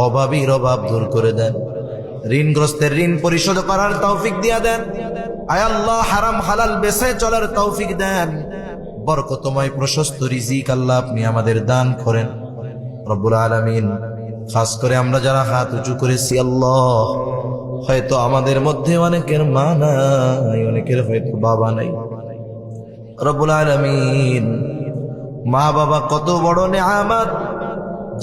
অভাবীর অভাব দূর করে দেন, ঋণগ্রস্তের ঋণ পরিশোধ করার তৌফিক দিয়া দেন। আয় আল্লাহ, হারাম হালাল বেঁচে চলার তৌফিক দেন। বরকতময় প্রশস্ত রিজিক আল্লাহ আপনি আমাদের দান করেন রব্বুল আলামিন। খাস করে আমরা যারা হাত উঁচু করেছি আল্লাহ, হয়তো আমাদের মধ্যে অনেকের মা নাই, অনেকের হয়তো বাবা নাই। রব্বুল আলামিন, মা বাবা কত বড় নেয়ামত,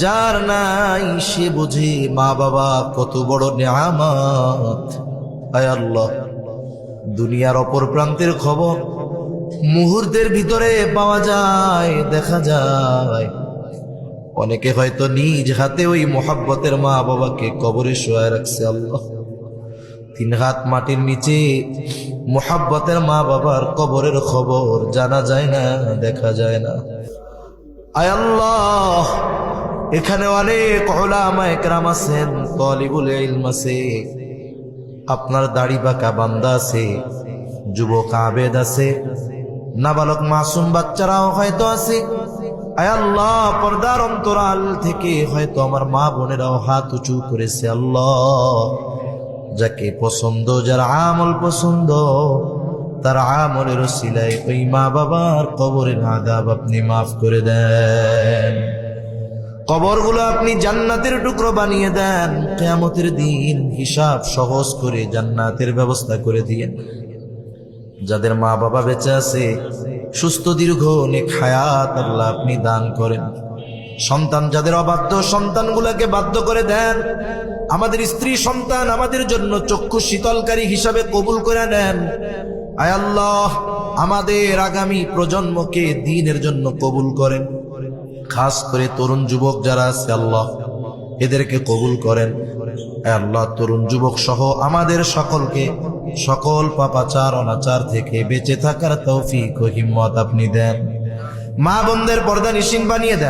যার নাই সে বুঝে মা বাবা কত বড় নেয়ামত। আয় আল্লাহ, দুনিয়ার অপর প্রান্তের খবর মুহূর্তের ভিতরে পাওয়া যায়, দেখা যায়। অনেকে হয়তো নিজ হাতে ওই মোহাব্বতের মা বাবাকে কবরে শোয়ায় রাখছে। আল্লাহ, 3 হাত মাটির নিচে মোহাব্বতের মা বাবার কবরের খবর জানা যায় না, দেখা যায় না। আয় আল্লাহ, এখানে অনেক উলামায়ে কেরাম আছেন, তালিবুল ইলম আছে, আপনার দাড়ি বাঁকা বান্দা আছে, যুবক আবেদ আছে, নাবালক মাসুম বাচ্চারাও হয়তো আছে। আয় আল্লাহ, পর্দার অন্তরাল থেকে হয়তো আমার মা বোনেরাও হাত উঁচু করেছে। আল্লাহ, যাকে পছন্দ, যার আমল পছন্দ, তার আমলের ওসিলায় ওই মা বাবার কবরের আযাব আপনি মাফ করে দেন। কবরগুলো আপনি জান্নাতের টুকরো বানিয়ে দেন। কিয়ামতের দিন হিসাব সহজ করে জান্নাতের ব্যবস্থা করে দিয়েন। যাদের মা বাবা বেঁচে আছে, সুস্থ দীর্ঘ নেক হায়াত আল্লাহ আপনি দান করেন। সন্তান যাদের অবাধ্য, সন্তানগুলোকে বাধ্য করে দেন। আমাদের স্ত্রী সন্তান আমাদের জন্য চক্ষু শীতলকারী হিসাবে কবুল করে নেন। আয় আল্লাহ, আমাদের আগামী প্রজন্মকে দ্বীনের জন্য কবুল করেন। খাস করে তরুণ যুবক যারা আছে আল্লাহ, এদেরকে কবুল করেন। আয় আল্লাহ, তরুণ যুবক সহ আমাদের সকলকে সকল পাপাচার অনাচার থেকে বেঁচে থাকার তৌফিক ও হিম্মত আপনি দেন। মা বোনদের পর্দা নিশিন বানিয়ে দেন।